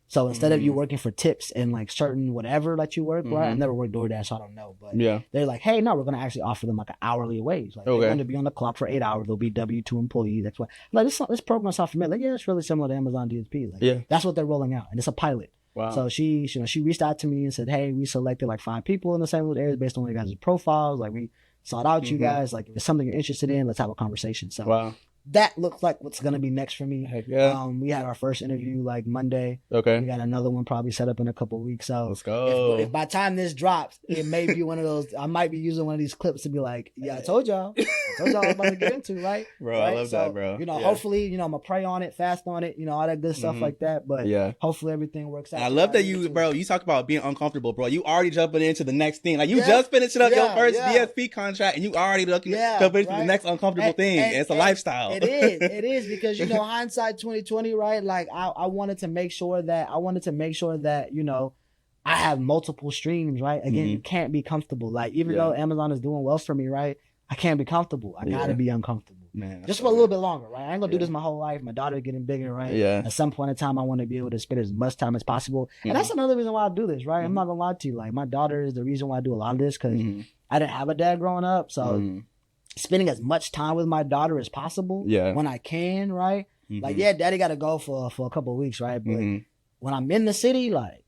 Speaker 2: So instead of you working for tips and like certain whatever that you work, right? I've never worked DoorDash, so I don't know. But they're like, hey, no, we're going to actually offer them like an hourly wage. Like they're going to be on the clock for 8 hours. They'll be W-2 employees. That's why. Like this program sounds familiar. Like, yeah, it's really similar to Amazon DSP. Like, that's what they're rolling out. And it's a pilot. Wow. So she reached out to me and said, hey, we selected like 5 people in the St. Louis area based on your guys' profiles. Like we sought out you guys. Like if it's something you're interested in, let's have a conversation. So that looks like what's going to be next for me. Heck yeah. We had our first interview like Monday. Okay. We got another one probably set up in a couple of weeks. So
Speaker 3: let's go.
Speaker 2: If by the time this drops, it may be one of those, I might be using one of these clips to be like, yeah, I told y'all I'm about to get into, right?
Speaker 3: Bro,
Speaker 2: right?
Speaker 3: I love that, bro.
Speaker 2: You know, hopefully, you know, I'm going to pray on it, fast on it, you know, all that good stuff like that. But hopefully everything works out.
Speaker 3: I love that you talk about being uncomfortable, bro. You already jumping into the next thing. Like you just finishing up your first DSP contract and you already looking jump into the next uncomfortable thing. And it's a lifestyle.
Speaker 2: It is because, you know, hindsight 2020, right? Like I wanted to make sure that, you know, I have multiple streams, right? Again, you can't be comfortable. Like even though Amazon is doing well for me, right? I can't be comfortable. I gotta be uncomfortable. Man, just for a little bit longer, right? I ain't gonna do this my whole life. My daughter's getting bigger, right? Yeah. At some point in time, I want to be able to spend as much time as possible. And that's another reason why I do this, right? I'm not gonna lie to you. Like my daughter is the reason why I do a lot of this, because I didn't have a dad growing up. So spending as much time with my daughter as possible when I can, right? Like, daddy gotta go for a couple of weeks, right? But when I'm in the city, like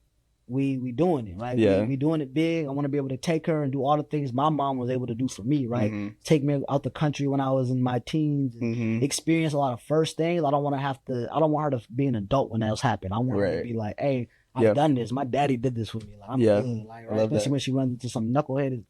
Speaker 2: we doing it, right? We doing it big. I want to be able to take her and do all the things my mom was able to do for me, right? Take me out the country when I was in my teens, and experience a lot of first things. I don't want her to be an adult when else happened. I want her to be like, hey, I've done this. My daddy did this with me. Like I'm good, like, right? Especially when she runs into some knuckleheaded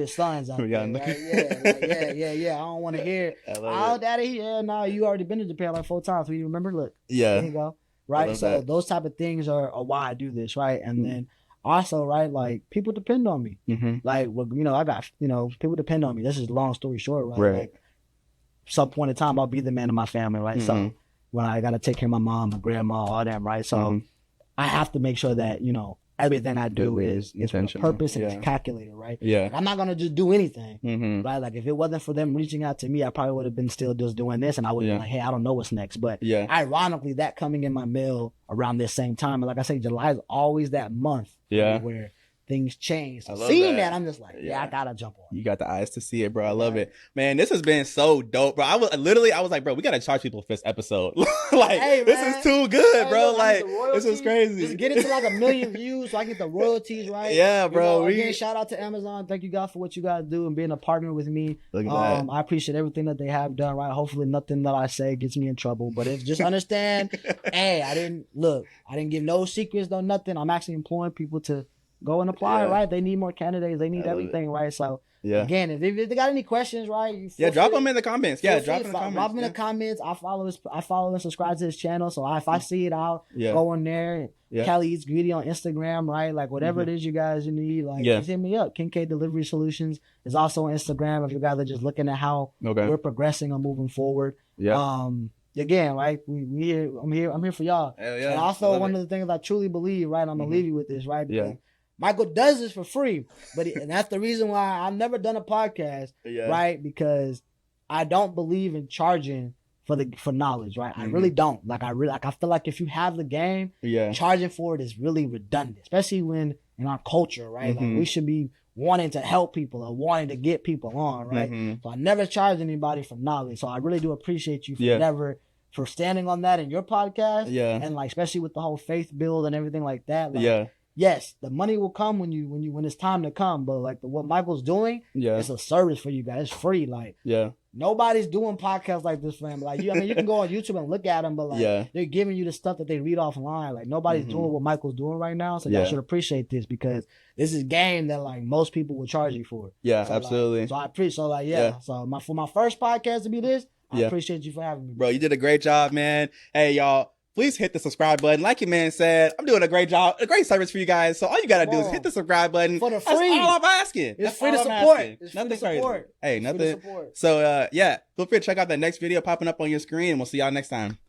Speaker 2: sons out there. Right? Yeah. I don't want to hear, daddy, no, you already been to Japan like 4 times. So you remember? Look, there you go. Right. So those type of things are why I do this. Right. And then also, right, like people depend on me. Like, well, you know, I got, you know, people depend on me. This is a long story short, right? Like some point in time, I'll be the man of my family. Right. So when I got to take care of my mom, my grandma, all them. Right. So I have to make sure that, you know, everything I do is with a purpose and it's calculated, right? Yeah. Like, I'm not gonna just do anything, right? Like if it wasn't for them reaching out to me, I probably would have been still just doing this, and I would be like, hey, I don't know what's next. But ironically, that coming in my mail around this same time, and like I say, July is always that month, where things change. So seeing that, I'm just like, I gotta jump on.
Speaker 3: You got the eyes to see it, bro. I love it, man. This has been so dope, bro. I was like, bro, we gotta charge people for this episode. Like, hey, this is too good, bro. Look, like, this is crazy.
Speaker 2: Just get it to like 1 million views, so I get the royalties, right?
Speaker 3: Yeah, bro.
Speaker 2: You know, again, shout out to Amazon. Thank you guys for what you guys do and being a partner with me. Look at that. I appreciate everything that they have done, right? Hopefully, nothing that I say gets me in trouble. But if just understand, hey, I didn't give no secrets, no nothing. I'm actually employing people to go and apply, right? They need more candidates. They need everything, right? So, again, if they got any questions, right?
Speaker 3: Drop them in the comments. Drop them
Speaker 2: in the comments. I follow and subscribe to his channel. So if I see it, I'll go in there. Cali Eats Greedy on Instagram, right? Like whatever it is you guys need, like just hit me up. King K Delivery Solutions is also on Instagram if you guys are just looking at how we're progressing or moving forward. Again, right? I'm here for y'all. And also one of the things I truly believe, right? I'm gonna leave you with this, right? Because Michael does this for free, and that's the reason why I've never done a podcast, right? Because I don't believe in charging for knowledge, right? I really don't. Like I feel like if you have the game, charging for it is really redundant, especially when in our culture, right? Like we should be wanting to help people or wanting to get people on, right? So I never charge anybody for knowledge. So I really do appreciate you for standing on that in your podcast, and like especially with the whole faith build and everything like that, like, yes, the money will come when it's time to come. But like what Michael's doing, it's a service for you guys. It's free. Like Nobody's doing podcasts like this, fam. Like, you can go on YouTube and look at them, but like, they're giving you the stuff that they read offline. Like, nobody's doing what Michael's doing right now. So y'all should appreciate this, because this is game that like most people will charge you for.
Speaker 3: Yeah,
Speaker 2: so,
Speaker 3: absolutely.
Speaker 2: Like, so I appreciate. So like, So for my first podcast to be this, I appreciate you for having me,
Speaker 3: bro. You did a great job, man. Hey, y'all. Please hit the subscribe button. Like your man said, I'm doing a great job, a great service for you guys. So all you gotta do is hit the subscribe button.
Speaker 2: For the free.
Speaker 3: That's all I'm asking.
Speaker 2: It's free to support.
Speaker 3: Nothing crazy. Hey, nothing. So feel free to check out that next video popping up on your screen, and we'll see y'all next time.